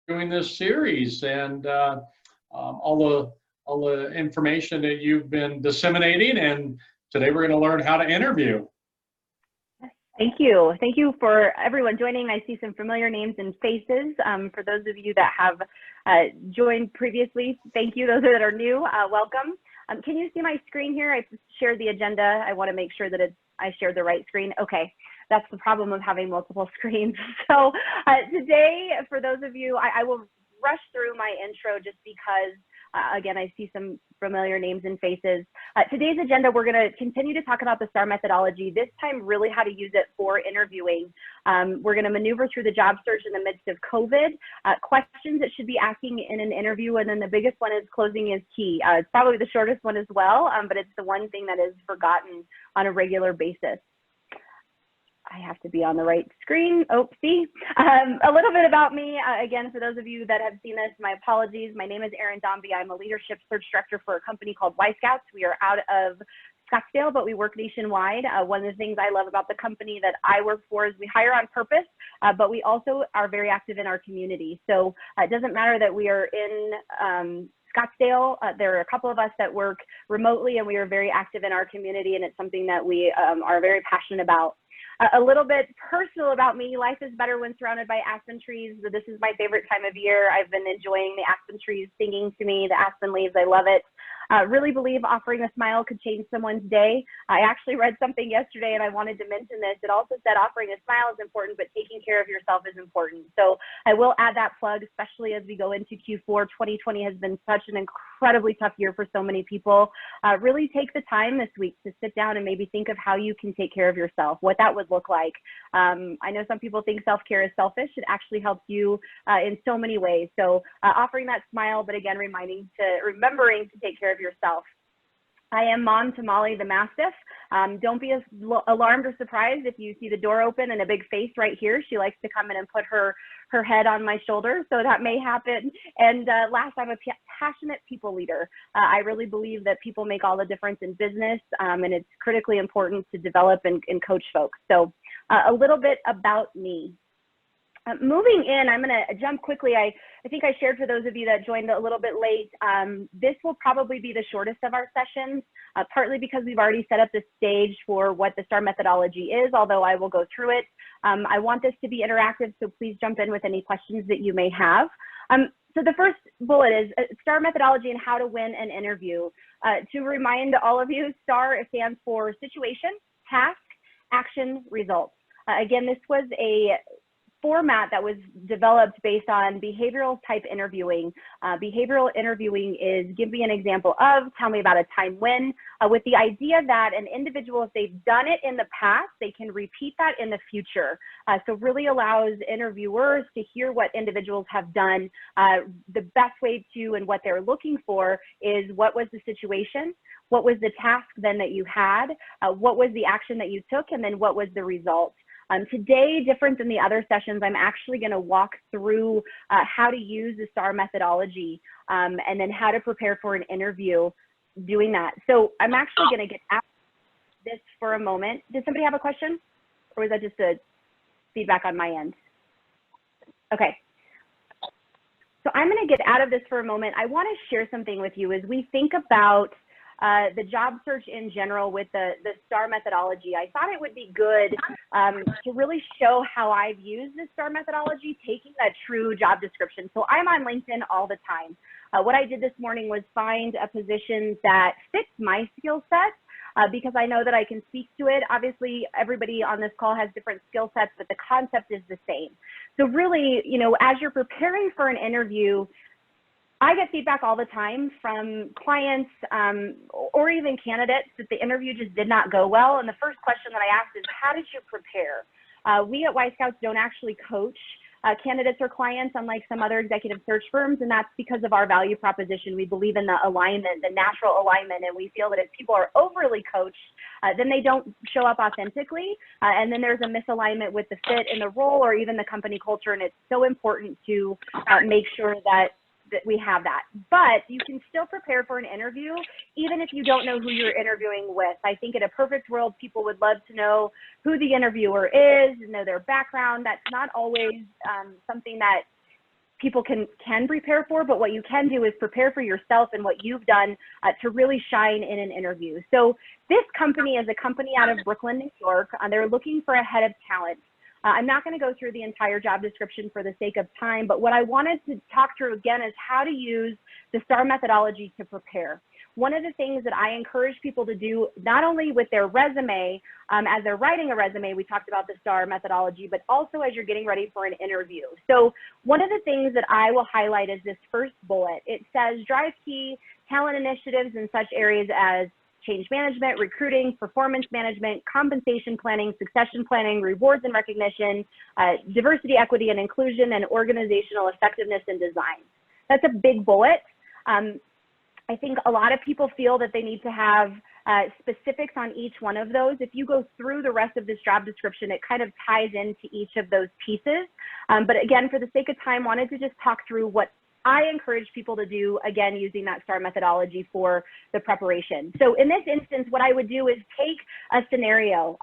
doing this series and all the information that you've been disseminating. And today we're going to learn how to interview. Thank you. Thank you for everyone joining. I see some familiar names and faces. For those of you that have joined previously, thank you. Those that are new, welcome. Can you see my screen here? I shared the agenda. I want to make sure that I shared the right screen. Okay, that's the problem of having multiple screens. So today, for those of you, I will rush through my intro just because, again, I see some familiar names and faces. Today's agenda, we're going to continue to talk about the STAR methodology, this time really how to use it for interviewing. We're going to maneuver through the job search in the midst of COVID, questions that should be asking in an interview, and then the biggest one is closing is key. It's probably the shortest one as well, but it's the one thing that is forgotten on a regular basis. I have to be on the right screen. Oopsie. A little bit about me. Again, for those of you that have seen this, my apologies. My name is Erin Dombey. I'm a leadership search director for a company called Y Scouts. We are out of Scottsdale, but we work nationwide. One of the things I love about the company that I work for is we hire on purpose, but we also are very active in our community. So it doesn't matter that we are in Scottsdale. There are a couple of us that work remotely, and we are very active in our community, and it's something that we are very passionate about. A little bit personal about me, life is better when surrounded by aspen trees. This is my favorite time of year. I've been enjoying the aspen trees singing to me, the aspen leaves, I love it. Really believe offering a smile could change someone's day. I actually read something yesterday and I wanted to mention this. It also said offering a smile is important, but taking care of yourself is important. So I will add that plug, especially as we go into Q4. 2020 has been such an incredibly tough year for so many people. Really take the time this week to sit down and maybe think of how you can take care of yourself, what that would look like. I know some people think self-care is selfish. It actually helps you in so many ways. So offering that smile, but again, remembering to take care of yourself. I am mom to Molly the Mastiff. Don't be alarmed or surprised if you see the door open and a big face right here. She likes to come in and put her head on my shoulder, so that may happen. And last, I'm a passionate people leader. I really believe that people make all the difference in business, and it's critically important to develop and coach folks. So a little bit about me. Moving in, I'm going to jump quickly. I think I shared for those of you that joined a little bit late, this will probably be the shortest of our sessions, partly because we've already set up the stage for what the STAR methodology is, although I will go through it. I want this to be interactive, so please jump in with any questions that you may have. So the first bullet is STAR methodology and how to win an interview. To remind all of you, STAR stands for situation, task, action, results. Again, this was a format that was developed based on behavioral type interviewing. Behavioral interviewing is give me an example of, tell me about a time when, with the idea that an individual, if they've done it in the past, they can repeat that in the future. So really allows interviewers to hear what individuals have done. The best way to, and what they're looking for is what was the situation? What was the task then that you had? What was the action that you took? And then what was the result? Today, different than the other sessions, I'm actually going to walk through how to use the STAR methodology and then how to prepare for an interview doing that. So I'm actually going to get out of this for a moment. Did somebody have a question? Or was that just a feedback on my end? Okay. So I'm going to get out of this for a moment. I want to share something with you as we think about the job search in general with the STAR methodology. I thought it would be good to really show how I've used the STAR methodology, taking a true job description. So I'm on LinkedIn all the time. What I did this morning was find a position that fits my skill set because I know that I can speak to it. Obviously, everybody on this call has different skill sets, but the concept is the same. So really, you know, as you're preparing for an interview, I get feedback all the time from clients or even candidates that the interview just did not go well. And the first question that I ask is, how did you prepare? We at Y Scouts don't actually coach candidates or clients, unlike some other executive search firms, and that's because of our value proposition. We believe in the alignment, the natural alignment, and we feel that if people are overly coached, then they don't show up authentically, and then there's a misalignment with the fit in the role or even the company culture, and it's so important to make sure that we have that. But you can still prepare for an interview, even if you don't know who you're interviewing with. I think in a perfect world, people would love to know who the interviewer is, know their background. That's not always something that people can prepare for, but what you can do is prepare for yourself and what you've done to really shine in an interview. So this company is a company out of Brooklyn, New York. They're looking for a head of talent. I'm not going to go through the entire job description for the sake of time, but what I wanted to talk through again is how to use the STAR methodology to prepare. One of the things that I encourage people to do, not only with their resume, as they're writing a resume, we talked about the STAR methodology, but also as you're getting ready for an interview. So one of the things that I will highlight is this first bullet. It says drive key talent initiatives in such areas as change management, recruiting, performance management, compensation planning, succession planning, rewards and recognition, diversity, equity, and inclusion, and organizational effectiveness and design. That's a big bullet. I think a lot of people feel that they need to have specifics on each one of those. If you go through the rest of this job description, it kind of ties into each of those pieces. But again, for the sake of time, wanted to just talk through what I encourage people to do, again, using that STAR methodology for the preparation. So in this instance, what I would do is take a scenario.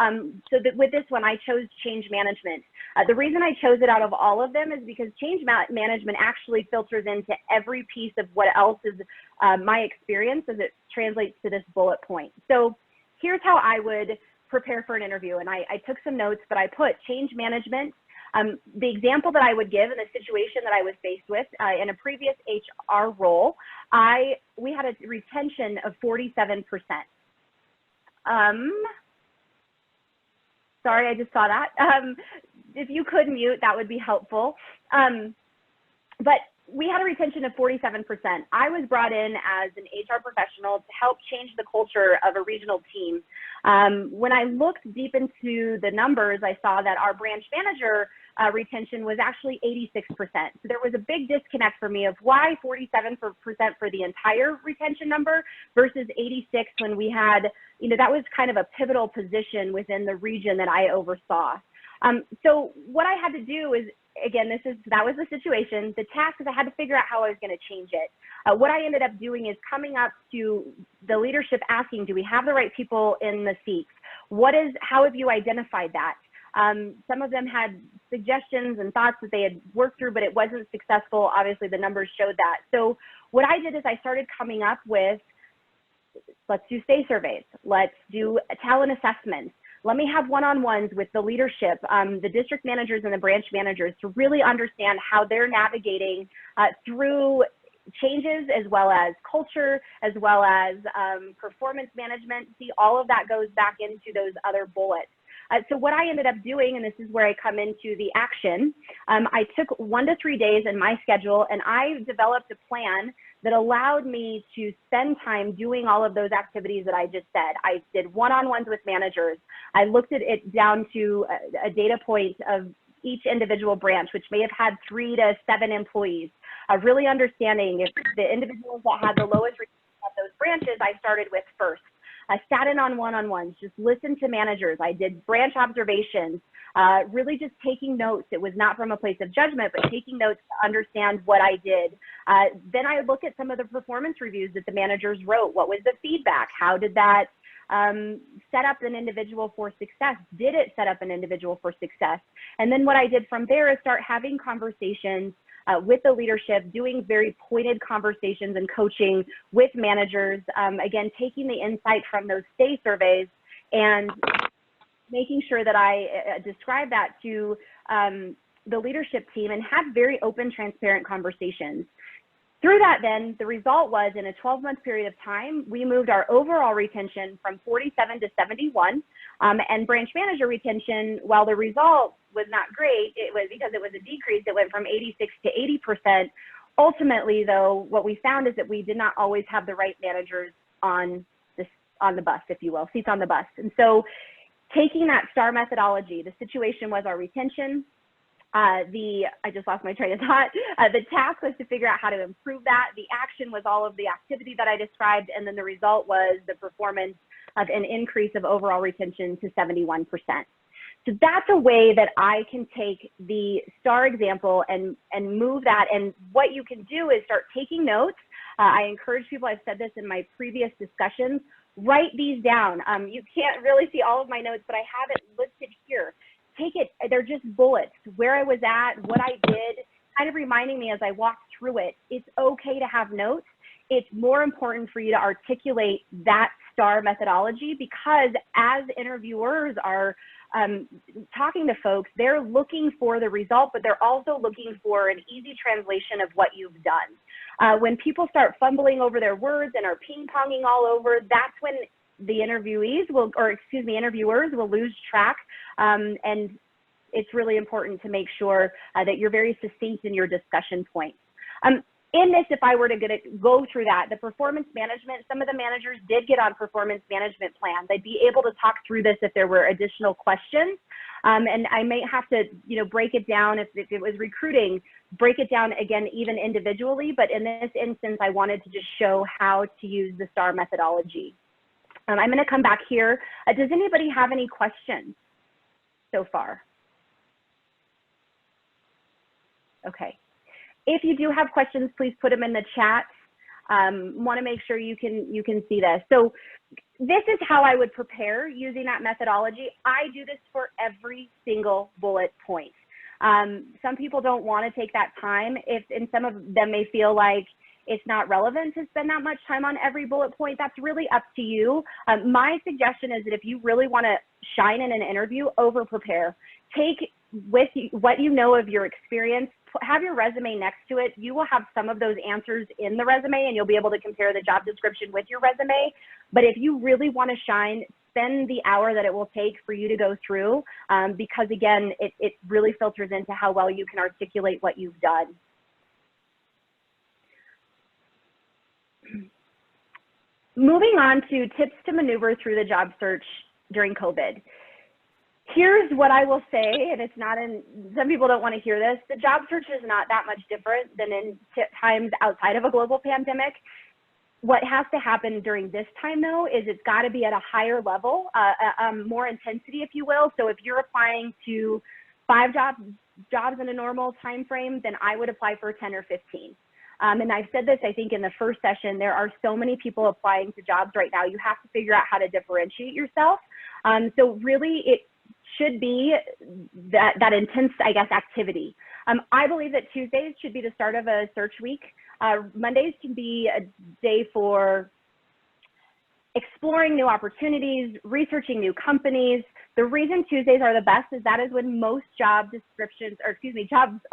So that with this one, I chose change management. The reason I chose it out of all of them is because change management actually filters into every piece of what else is my experience as it translates to this bullet point. So here's how I would prepare for an interview. And I took some notes, but I put change management. The example that I would give in the situation that I was faced with in a previous HR role, we had a retention of 47%. Sorry, I just saw that. If you could mute, that would be helpful. But we had a retention of 47%. I was brought in as an HR professional to help change the culture of a regional team. When I looked deep into the numbers, I saw that our branch manager retention was actually 86%. So there was a big disconnect for me of why 47% for the entire retention number versus 86 when we had, that was kind of a pivotal position within the region that I oversaw. So what I had to do is, again, that was the situation. The task is I had to figure out how I was going to change it. What I ended up doing is coming up to the leadership asking, do we have the right people in the seats? How have you identified that? Some of them had suggestions and thoughts that they had worked through, but it wasn't successful. Obviously, the numbers showed that. So what I did is I started coming up with, let's do stay surveys. Let's do talent assessments. Let me have one-on-ones with the leadership, the district managers and the branch managers to really understand how they're navigating through changes as well as culture, as well as performance management. See, all of that goes back into those other bullets. So what I ended up doing, and this is where I come into the action, I took 1 to 3 days in my schedule and I developed a plan that allowed me to spend time doing all of those activities that I just said. I did one-on-ones with managers. I looked at it down to a data point of each individual branch, which may have had 3 to 7 employees. Really understanding if the individuals that had the lowest retention of those branches, I started with first. I sat in on one-on-ones, just listened to managers. I did branch observations, really just taking notes. It was not from a place of judgment, but taking notes to understand what I did. Then I look at some of the performance reviews that the managers wrote. What was the feedback? How did that set up an individual for success? Did it set up an individual for success? And then what I did from there is start having conversations with the leadership, doing very pointed conversations and coaching with managers, again, taking the insight from those stay surveys and making sure that I describe that to the leadership team and have very open, transparent conversations. Through that, then, the result was in a 12-month period of time, we moved our overall retention from 47 to 71, and branch manager retention, while the result was not great, it was because it was a decrease. It went from 86 to 80%. Ultimately, though, what we found is that we did not always have the right managers on the bus, if you will, seats on the bus. And so taking that STAR methodology, the situation was our retention. I just lost my train of thought. The task was to figure out how to improve that. The action was all of the activity that I described. And then the result was the performance of an increase of overall retention to 71%. So that's a way that I can take the STAR example and move that. And what you can do is start taking notes. I encourage people, I've said this in my previous discussions, write these down. You can't really see all of my notes, but I have it listed here. Take it, they're just bullets, where I was at, what I did, kind of reminding me as I walk through it, it's okay to have notes. It's more important for you to articulate that STAR methodology, because as interviewers are talking to folks, they're looking for the result, but they're also looking for an easy translation of what you've done. When people start fumbling over their words and are ping-ponging all over, that's when the interviewers will lose track, and it's really important to make sure that you're very succinct in your discussion points. In this, if I were to go through that, the performance management, some of the managers did get on performance management plans. They'd be able to talk through this if there were additional questions. And I may have to, break it down if it was recruiting, break it down again, even individually. But in this instance, I wanted to just show how to use the STAR methodology. I'm going to come back here. Does anybody have any questions so far? Okay. If you do have questions, please put them in the chat. Want to make sure you can see this. So this is how I would prepare using that methodology. I do this for every single bullet point. Some people don't want to take that time, and some of them may feel like it's not relevant to spend that much time on every bullet point. That's really up to you. My suggestion is that if you really want to shine in an interview, over prepare. Take with you what you know of your experience, have your resume next to it. You will have some of those answers in the resume, and you'll be able to compare the job description with your resume. But if you really want to shine, spend the hour that it will take for you to go through, because again, it really filters into how well you can articulate what you've done. Moving on to tips to maneuver through the job search during COVID. Here's what I will say, and it's not some people don't want to hear this. The job search is not that much different than in times outside of a global pandemic. What has to happen during this time, though, is it's got to be at a higher level, more intensity, if you will. So if you're applying to 5 jobs in a normal time frame, then I would apply for 10 or 15. And I've said this, I think, in the first session, there are so many people applying to jobs right now. You have to figure out how to differentiate yourself. So really, it should be that intense, I guess, activity. I believe that Tuesdays should be the start of a search week. Mondays can be a day for exploring new opportunities, researching new companies. The reason Tuesdays are the best is that is when most jobs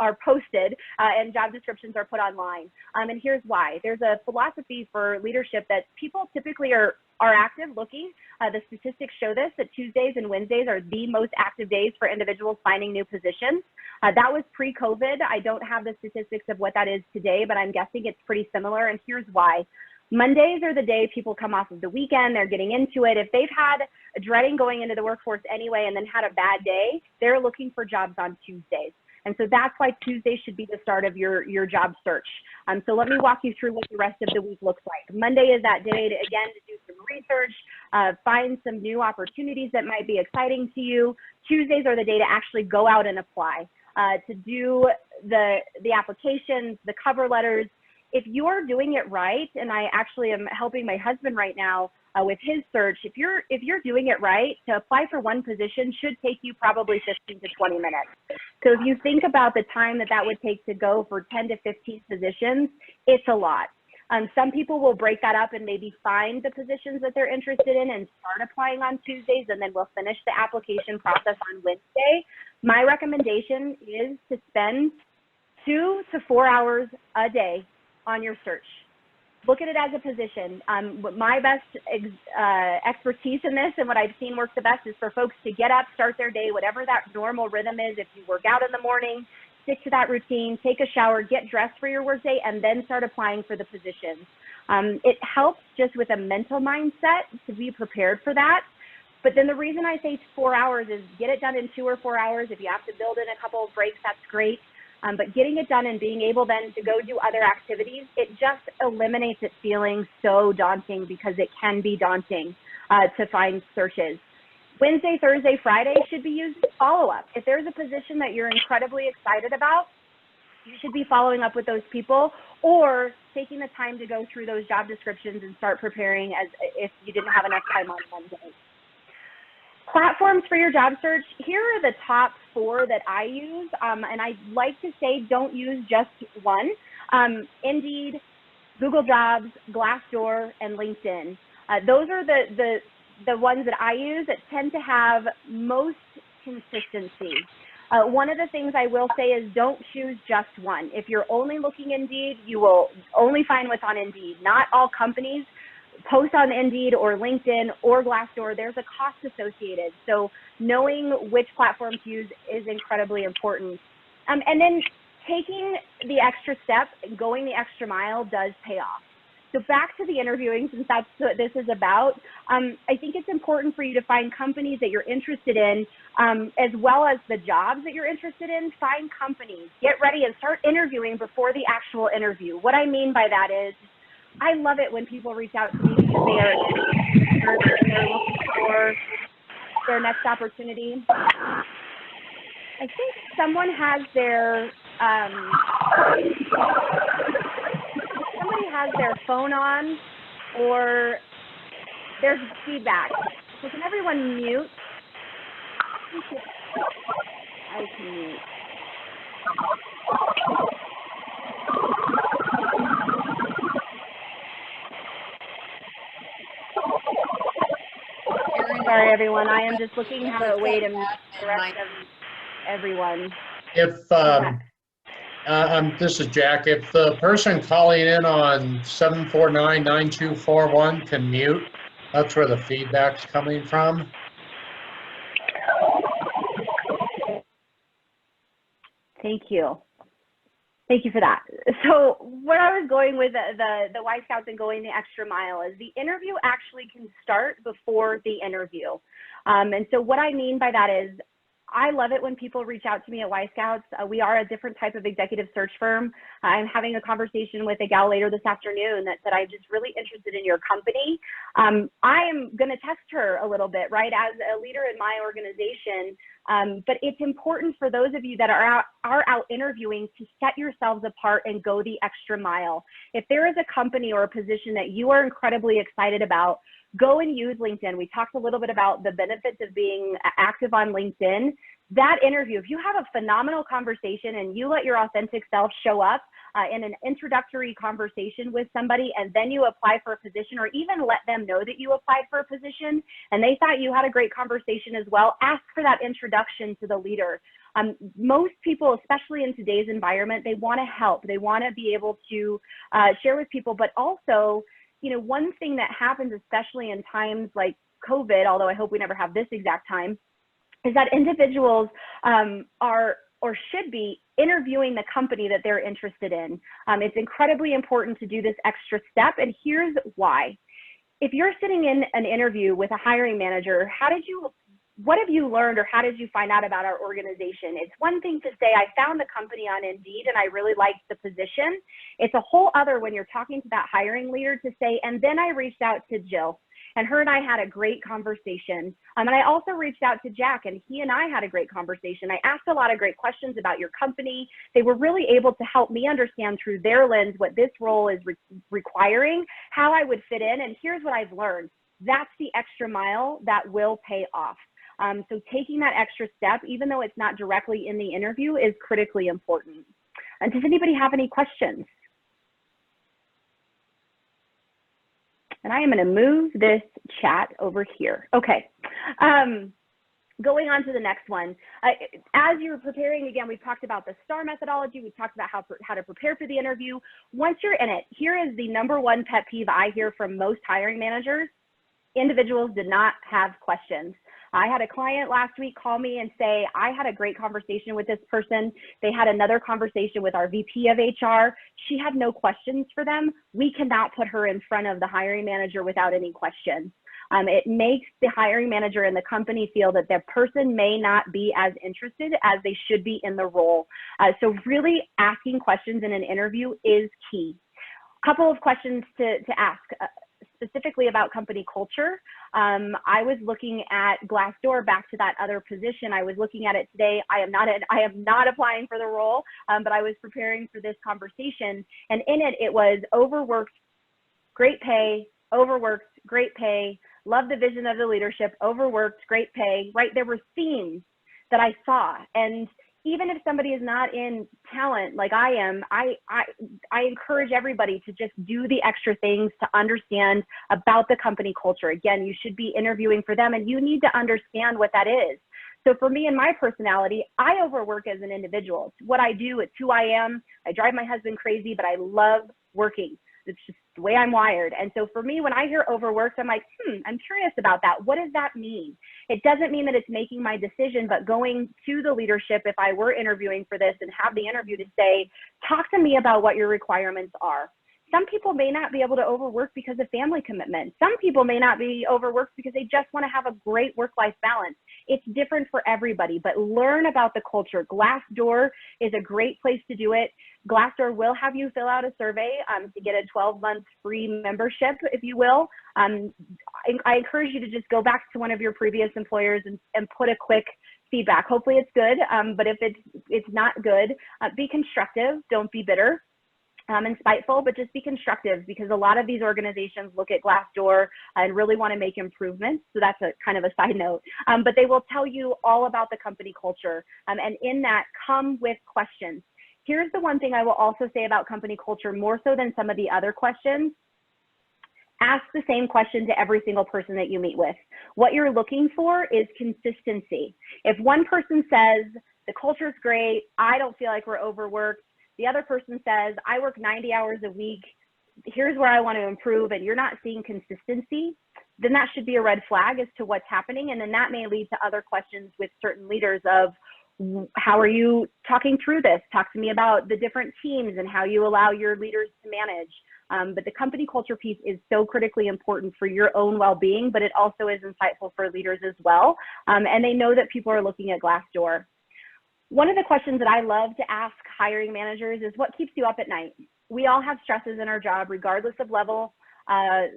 are posted and job descriptions are put online. And here's why. There's a philosophy for leadership that people typically are active looking. The statistics show this, that Tuesdays and Wednesdays are the most active days for individuals finding new positions. That was pre-COVID. I don't have the statistics of what that is today, but I'm guessing it's pretty similar, and here's why. Mondays are the day people come off of the weekend, they're getting into it. If they've had dreading going into the workforce anyway and then had a bad day, they're looking for jobs on Tuesdays. And so that's why Tuesday should be the start of your job search. So let me walk you through what the rest of the week looks like. Monday is that day to, again, to do some research, find some new opportunities that might be exciting to you. Tuesdays are the day to actually go out and apply, to do the applications, the cover letters. If you're doing it right, and I actually am helping my husband right now with his search, if you're doing it right, to apply for one position should take you probably 15 to 20 minutes. So if you think about the time that would take to go for 10 to 15 positions, it's a lot. Some people will break that up and maybe find the positions that they're interested in and start applying on Tuesdays, and then we'll finish the application process on Wednesday. My recommendation is to spend 2 to 4 hours a day on your search. Look at it as a position. My best expertise in this and what I've seen works the best is for folks to get up, start their day, whatever that normal rhythm is. If you work out in the morning, stick to that routine, take a shower, get dressed for your workday, and then start applying for the positions. It helps just with a mental mindset to be prepared for that. But then the reason I say 4 hours is get it done in 2 or 4 hours. If you have to build in a couple of breaks, that's great. But getting it done and being able then to go do other activities, it just eliminates it feeling so daunting, because it can be daunting to find searches. Wednesday, Thursday, Friday should be used as follow-up. If there's a position that you're incredibly excited about, you should be following up with those people, or taking the time to go through those job descriptions and start preparing as if you didn't have enough time on Monday. Platforms for your job search, here are the top 4 that I use, and I like to say don't use just one. Indeed, Google Jobs, Glassdoor, and LinkedIn. Those are the ones that I use that tend to have most consistency. One of the things I will say is don't choose just one. If you're only looking Indeed, you will only find what's on Indeed. Not all companies post on Indeed or LinkedIn or Glassdoor. There's a cost associated. So knowing which platform to use is incredibly important. And then taking the extra step, going the extra mile does pay off. So back to the interviewing, since that's what this is about, I think it's important for you to find companies that you're interested in, as well as the jobs that you're interested in. Find companies, get ready and start interviewing before the actual interview. What I mean by that is, I love it when people reach out to me because they are and they're looking for their next opportunity. I think someone has their phone on, or there's feedback. So can everyone mute? I can mute. Sorry, everyone. I am just looking how to wait and the rest of everyone. If this is Jack. If the person calling in on 749-9241 can mute, that's where the feedback's coming from. Thank you. Thank you for that. So where I was going with the Y Scouts and going the extra mile is the interview actually can start before the interview. And so what I mean by that is I love it when people reach out to me at Y Scouts. We are a different type of executive search firm. I'm having a conversation with a gal later this afternoon that said, I'm just really interested in your company. I am going to test her a little bit, right, as a leader in my organization. But it's important for those of you that are out interviewing to set yourselves apart and go the extra mile. If there is a company or a position that you are incredibly excited about, go and use LinkedIn. We talked a little bit about the benefits of being active on LinkedIn. That interview, if you have a phenomenal conversation and you let your authentic self show up in an introductory conversation with somebody, and then you apply for a position, or even let them know that you applied for a position and they thought you had a great conversation as well, ask for that introduction to the leader. Most people, especially in today's environment, they want to help. They want to be able to share with people, but also, you know, one thing that happens, especially in times like COVID, although I hope we never have this exact time, is that individuals are or should be interviewing the company that they're interested in. It's incredibly important to do this extra step, and here's why. If you're sitting in an interview with a hiring manager, what have you learned, or how did you find out about our organization? It's one thing to say, I found the company on Indeed and I really liked the position. It's a whole other when you're talking to that hiring leader to say, and then I reached out to Jill, and her and I had a great conversation. And I also reached out to Jack, and he and I had a great conversation. I asked a lot of great questions about your company. They were really able to help me understand through their lens what this role is requiring, how I would fit in, and here's what I've learned. That's the extra mile that will pay off. So taking that extra step, even though it's not directly in the interview, is critically important. And does anybody have any questions? And I am going to move this chat over here. Okay. Going on to the next one. As you're preparing, again, we've talked about the STAR methodology. We've talked about how to prepare for the interview. Once you're in it, here is the #1 pet peeve I hear from most hiring managers. Individuals did not have questions. I had a client last week call me and say, I had a great conversation with this person. They had another conversation with our VP of HR. She had no questions for them. We cannot put her in front of the hiring manager without any questions. It makes the hiring manager and the company feel that their person may not be as interested as they should be in the role. So really asking questions in an interview is key. A couple of questions to ask. Specifically about company culture. I was looking at Glassdoor, back to that other position. I was looking at it today. I am not applying for the role, but I was preparing for this conversation. And in it, it was overworked, great pay, overworked, great pay, love the vision of the leadership, overworked, great pay, right? There were themes that I saw. And even if somebody is not in talent like I am, I encourage everybody to just do the extra things to understand about the company culture. Again, you should be interviewing for them, and you need to understand what that is. So for me and my personality, I overwork as an individual. It's what I do, it's who I am. I drive my husband crazy, but I love working. It's just the way I'm wired. And so for me, when I hear overworked, I'm like, I'm curious about that. What does that mean? It doesn't mean that it's making my decision, but going to the leadership, if I were interviewing for this, and have the interview to say, talk to me about what your requirements are. Some people may not be able to overwork because of family commitment. Some people may not be overworked because they just want to have a great work-life balance. It's different for everybody, but learn about the culture. Glassdoor is a great place to do it. Glassdoor will have you fill out a survey to get a 12-month free membership, if you will. I encourage you to just go back to one of your previous employers and put a quick feedback. Hopefully it's good, but if it's not good, be constructive, don't be bitter. And spiteful, but just be constructive, because a lot of these organizations look at Glassdoor and really want to make improvements. So that's a kind of a side note, but they will tell you all about the company culture. And in that, come with questions. Here's the one thing I will also say about company culture, more so than some of the other questions. Ask the same question to every single person that you meet with. What you're looking for is consistency. If one person says, the culture's great, I don't feel like we're overworked, the other person says, I work 90 hours a week, here's where I want to improve, and you're not seeing consistency, then that should be a red flag as to what's happening. And then that may lead to other questions with certain leaders of, how are you talking through this? Talk to me about the different teams and how you allow your leaders to manage. But the company culture piece is so critically important for your own well-being, but it also is insightful for leaders as well. And they know that people are looking at Glassdoor. One of the questions that I love to ask hiring managers is, what keeps you up at night? We all have stresses in our job, regardless of level,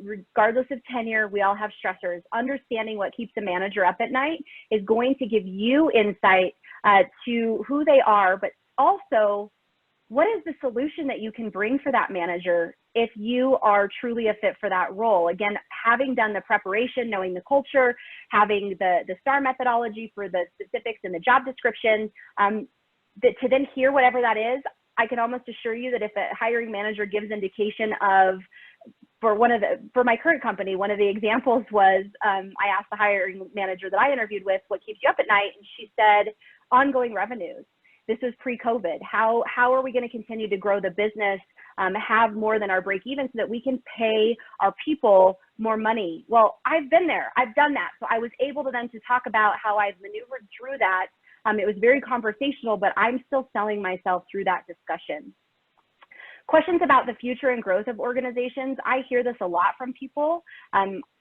regardless of tenure, we all have stressors. Understanding what keeps a manager up at night is going to give you insight to who they are, but also what is the solution that you can bring for that manager if you are truly a fit for that role. Again, having done the preparation, knowing the culture, having the STAR methodology for the specifics in the job description, to then hear whatever that is, I can almost assure you that if a hiring manager gives indication of, for my current company, one of the examples was, I asked the hiring manager that I interviewed with, what keeps you up at night? And she said, ongoing revenues. This is pre-COVID. How are we going to continue to grow the business, have more than our break even so that we can pay our people more money? Well, I've been there. I've done that. So I was able to then to talk about how I've maneuvered through that. It was very conversational, but I'm still selling myself through that discussion. Questions about the future and growth of organizations. I hear this a lot from people.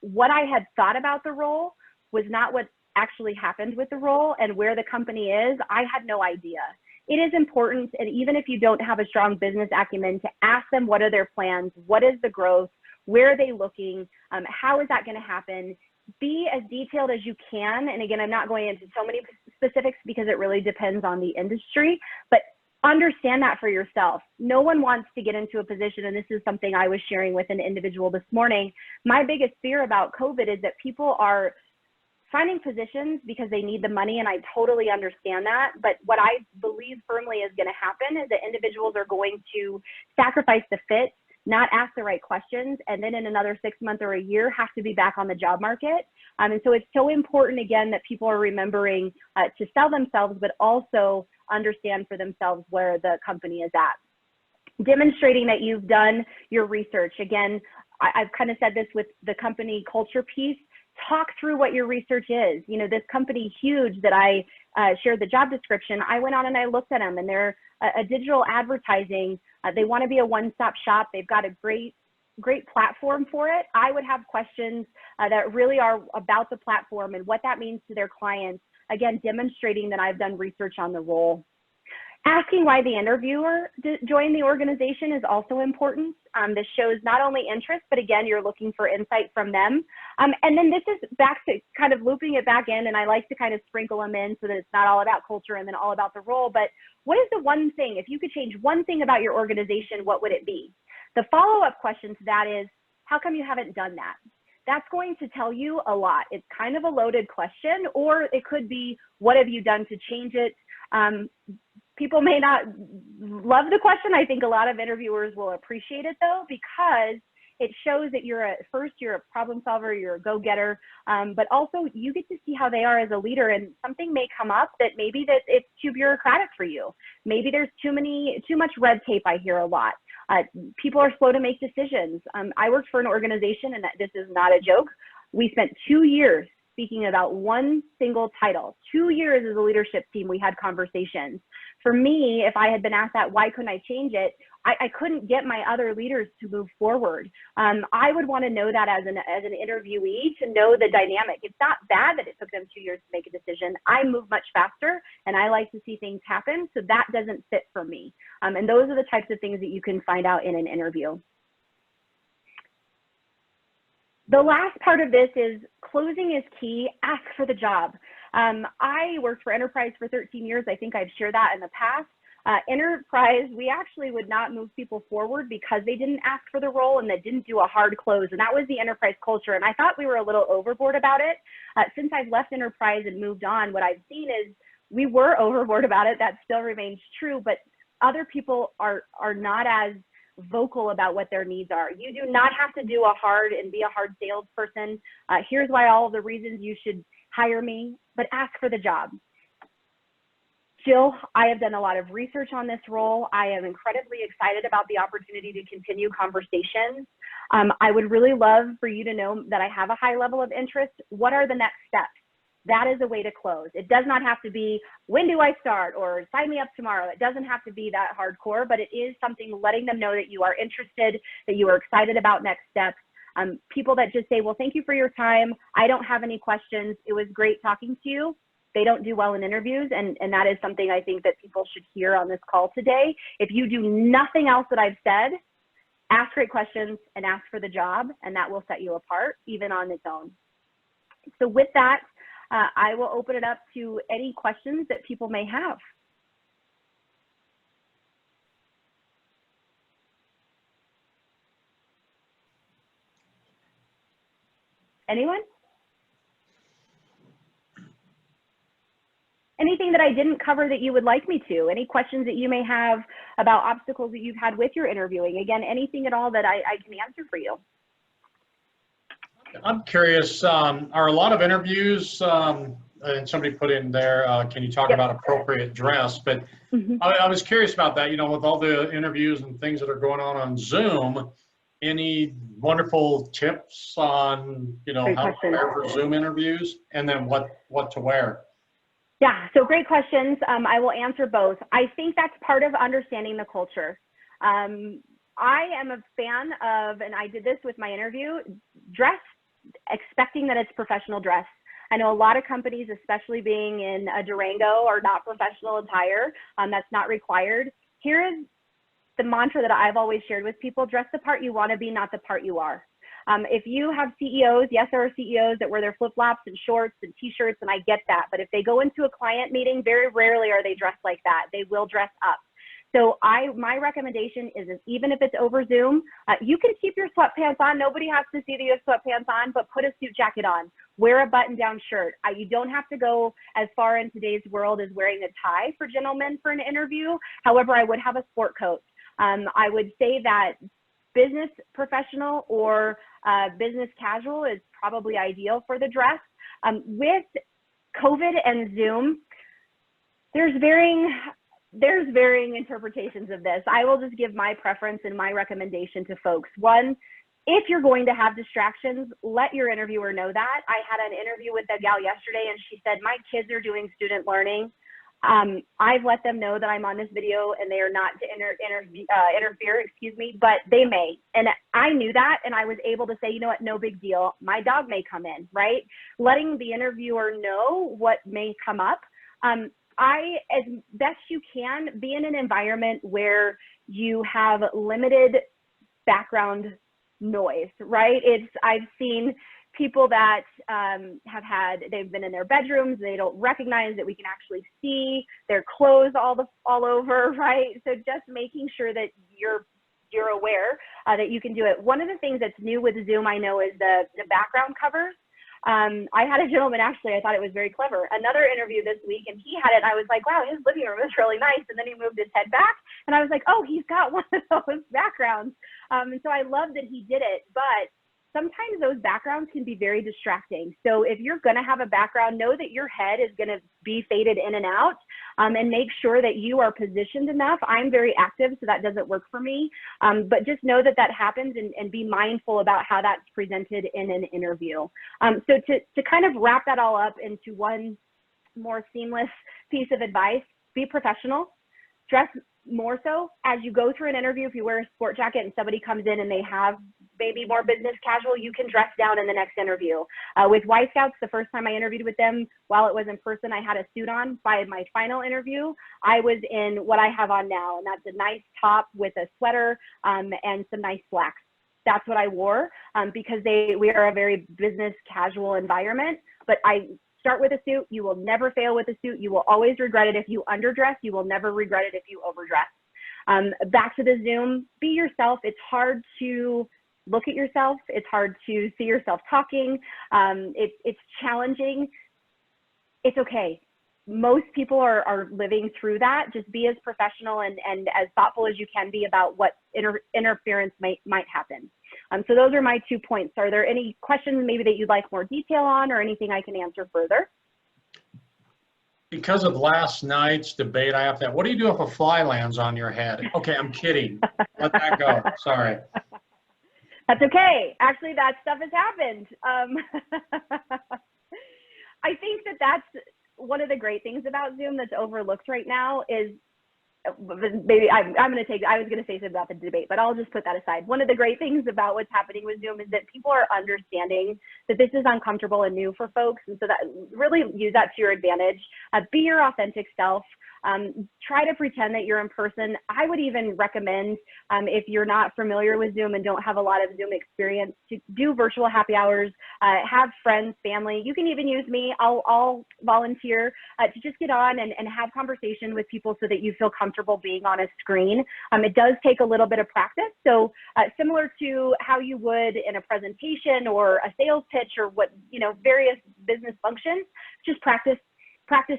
What I had thought about the role was not what actually happened with the role, and where the company is, I had no idea. It is important, and even if you don't have a strong business acumen, to ask them what are their plans, what is the growth, where are they looking, how is that going to happen? Be as detailed as you can. And again, I'm not going into so many specifics because it really depends on the industry, but understand that for yourself. No one wants to get into a position, and this is something I was sharing with an individual this morning. My biggest fear about COVID is that people are finding positions because they need the money, and I totally understand that. But what I believe firmly is going to happen is that individuals are going to sacrifice the fit, not ask the right questions, and then in another 6 months or a year have to be back on the job market. And so it's so important, again, that people are remembering to sell themselves, but also understand for themselves where the company is at. Demonstrating that you've done your research. Again, I've kind of said this with the company culture piece. Talk through what your research is. You know, this company, Huge, that I shared the job description, I went on and I looked at them, and they're a digital advertising. They want to be a one-stop shop. They've got a great platform for it. I would have questions that really are about the platform and what that means to their clients. Again, demonstrating that I've done research on the role. Asking why the interviewer joined the organization is also important. This shows not only interest, but again, you're looking for insight from them. And then this is back to kind of looping it back in, and I like to kind of sprinkle them in so that it's not all about culture and then all about the role. But what is the one thing, if you could change one thing about your organization, what would it be? The follow-up question to that is, how come you haven't done that? that's going to tell you a lot. It's kind of a loaded question, or it could be, what have you done to change it? People may not love the question. I think a lot of interviewers will appreciate it though, because it shows that you're a problem solver, you're a go-getter, but also you get to see how they are as a leader, and something may come up that maybe that it's too bureaucratic for you. Maybe there's too much red tape, I hear a lot. People are slow to make decisions. I worked for an organization, and this is not a joke. We spent 2 years speaking about one single title. 2 years as a leadership team, we had conversations. For me, if I had been asked that, why couldn't I change it? I couldn't get my other leaders to move forward. I would want to know that as an interviewee, to know the dynamic. It's not bad that it took them 2 years to make a decision. I move much faster, and I like to see things happen, so that doesn't fit for me. And those are the types of things that you can find out in an interview. The last part of this is closing is key. Ask for the job. I worked for Enterprise for 13 years. I think I've shared that in the past. Enterprise, we actually would not move people forward because they didn't ask for the role and they didn't do a hard close. And that was the Enterprise culture. And I thought we were a little overboard about it. Since I've left Enterprise and moved on, what I've seen is we were overboard about it. That still remains true, but other people are not as vocal about what their needs are. You do not have to do be a hard salesperson. Here's why, all of the reasons you should hire me, but ask for the job. Jill, I have done a lot of research on this role. I am incredibly excited about the opportunity to continue conversations. I would really love for you to know that I have a high level of interest. What are the next steps? That is a way to close. It does not have to be, when do I start, or sign me up tomorrow. It doesn't have to be that hardcore, but it is something letting them know that you are interested, that you are excited about next steps. People that just say, well, thank you for your time. I don't have any questions. It was great talking to you. They don't do well in interviews, and that is something I think that people should hear on this call today. If you do nothing else that I've said, ask great questions and ask for the job, and that will set you apart, even on its own. So with that, I will open it up to any questions that people may have. Anyone? Anything that I didn't cover that you would like me to? Any questions that you may have about obstacles that you've had with your interviewing? Again, anything at all that I can answer for you. I'm curious, are a lot of interviews, and somebody put in there, can you talk about appropriate dress? But I was curious about that, you know, with all the interviews and things that are going on Zoom, any wonderful tips on, you know, how to prepare for Zoom interviews, and then what to wear? Yeah, so great questions. I will answer both. I think that's part of understanding the culture. I am a fan of, and I did this with my interview, dress expecting that it's professional dress. I know a lot of companies, especially being in a Durango, are not professional attire. That's not required. Here is the mantra that I've always shared with people: dress the part you want to be, not the part you are. If you have CEOs, yes, there are CEOs that wear their flip-flops and shorts and t-shirts, and I get that. But if they go into a client meeting, very rarely are they dressed like that. They will dress up. So my recommendation is even if it's over Zoom, you can keep your sweatpants on. Nobody has to see that you have sweatpants on, but put a suit jacket on. Wear a button-down shirt. You don't have to go as far in today's world as wearing a tie for gentlemen for an interview. However, I would have a sport coat. I would say that business professional or business casual is probably ideal for the dress. With COVID and Zoom, there's varying interpretations of this. I will just give my preference and my recommendation to folks. One, if you're going to have distractions, let your interviewer know that. I had an interview with a gal yesterday, and she said, my kids are doing student learning. I've let them know that I'm on this video and they are not to interfere, excuse me, but they may. And I knew that, and I was able to say, you know what, no big deal. My dog may come in, right? Letting the interviewer know what may come up. As best you can, be in an environment where you have limited background noise, right? I've seen people that they've been in their bedrooms, they don't recognize that we can actually see their clothes all over, right? So just making sure that you're you're aware that you can do it. One of the things that's new with Zoom, I know, is the background covers. I had a gentleman, actually, I thought it was very clever, another interview this week, and he had it, and I was like, wow, his living room is really nice, and then he moved his head back, and I was like, oh, he's got one of those backgrounds. And so I love that he did it, but sometimes those backgrounds can be very distracting. So if you're gonna have a background, know that your head is gonna be faded in and out, and make sure that you are positioned enough. I'm very active, so that doesn't work for me, but just know that that happens, and be mindful about how that's presented in an interview. So to kind of wrap that all up into one more seamless piece of advice, be professional, dress more so as you go through an interview. If you wear a sport jacket and somebody comes in and they have maybe more business casual, you can dress down in the next interview. With Y Scouts, the first time I interviewed with them, while it was in person, I had a suit on. By my final interview, I was in what I have on now, and that's a nice top with a sweater and some nice slacks. That's what I wore, because we are a very business casual environment. But I start with a suit. You will never fail with a suit. You will always regret it if you underdress. You will never regret it if you overdress. Back to the Zoom, be yourself. It's hard to look at yourself. It's hard to see yourself talking. It's challenging. It's okay. Most people are living through that. Just be as professional and as thoughtful as you can be about what interference might happen. So those are my 2 points. Are there any questions maybe that you'd like more detail on, or anything I can answer further? Because of last night's debate, I have to, what do you do if a fly lands on your head? Okay, I'm kidding. Let that go. Sorry. That's okay. Actually, that stuff has happened. I think that's one of the great things about Zoom that's overlooked right now is, maybe I was going to say something about the debate, but I'll just put that aside. One of the great things about what's happening with Zoom is that people are understanding that this is uncomfortable and new for folks. And so that really use that to your advantage. Be your authentic self. Try to pretend that you're in person. I would even recommend, if you're not familiar with Zoom and don't have a lot of Zoom experience, to do virtual happy hours, have friends, family. You can even use me. I'll volunteer to just get on and have conversation with people so that you feel comfortable being on a screen. It does take a little bit of practice. So similar to how you would in a presentation or a sales pitch or various business functions, just practice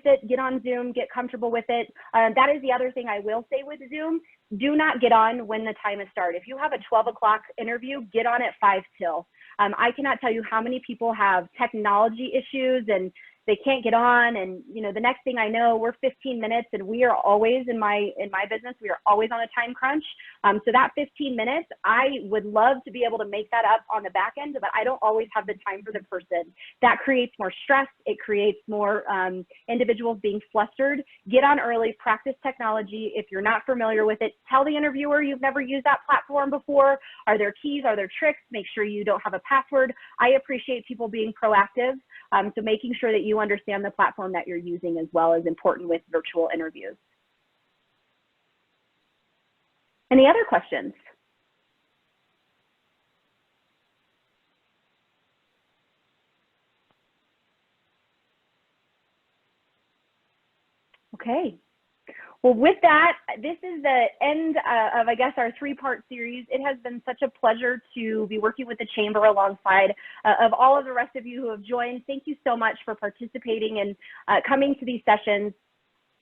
it, get on Zoom, get comfortable with it. That is the other thing I will say with Zoom. Do not get on when the time is started. If you have a 12 o'clock interview, get on at 5 till. I cannot tell you how many people have technology issues and they can't get on, and the next thing I know, we're 15 minutes, and we are always in my business, we are always on a time crunch. So that 15 minutes, I would love to be able to make that up on the back end, but I don't always have the time for the person. That creates more stress. It creates more individuals being flustered. Get on early, practice technology. If you're not familiar with it, tell the interviewer you've never used that platform before. Are there keys? Are there tricks? Make sure you don't have a password. I appreciate people being proactive. So making sure that you understand the platform that you're using as well is important with virtual interviews. Any other questions? Okay. Well, with that, this is the end of, I guess, our 3-part series. It has been such a pleasure to be working with the Chamber alongside of all of the rest of you who have joined. Thank you so much for participating and coming to these sessions.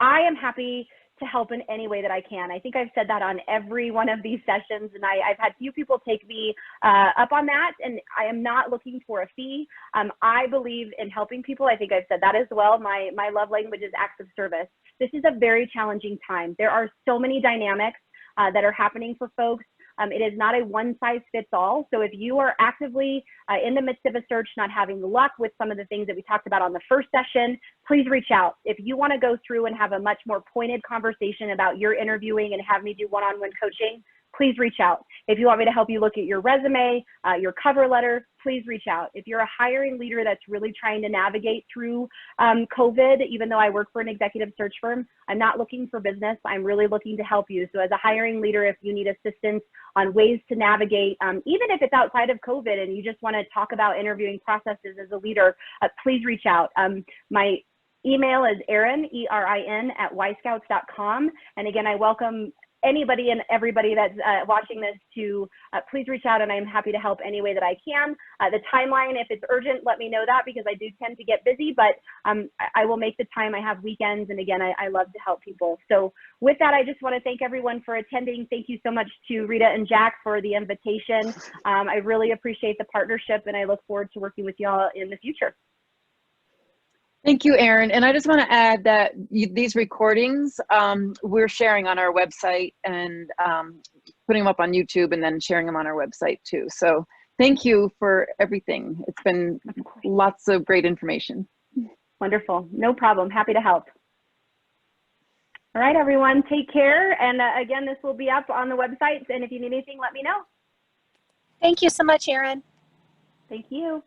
I am happy to help in any way that I can. I think I've said that on every one of these sessions, and I've had few people take me up on that, and I am not looking for a fee. I believe in helping people. I think I've said that as well. My love language is acts of service. This is a very challenging time. There are so many dynamics that are happening for folks. It is not a one-size-fits-all. So if you are actively in the midst of a search, not having luck with some of the things that we talked about on the first session, please reach out. If you want to go through and have a much more pointed conversation about your interviewing and have me do one-on-one coaching, please reach out. If you want me to help you look at your resume, your cover letter, please reach out. If you're a hiring leader that's really trying to navigate through COVID, even though I work for an executive search firm, I'm not looking for business. I'm really looking to help you. So as a hiring leader, if you need assistance on ways to navigate, even if it's outside of COVID and you just want to talk about interviewing processes as a leader, please reach out. My email is Erin, E-R-I-N, @yscouts.com. And again, I welcome anybody and everybody that's watching this to please reach out, and I'm happy to help any way that I can. The timeline, if it's urgent, let me know that, because I do tend to get busy, but I will make the time. I have weekends, and again, I love to help people. So with that, I just want to thank everyone for attending. Thank you so much to Rita and Jack for the invitation. I really appreciate the partnership, and I look forward to working with y'all in the future. Thank you, Erin. And I just want to add that these recordings, we're sharing on our website and putting them up on YouTube, and then sharing them on our website too. So thank you for everything. It's been lots of great information. Wonderful. No problem. Happy to help. All right, everyone, take care. And again, this will be up on the website. And if you need anything, let me know. Thank you so much, Erin. Thank you.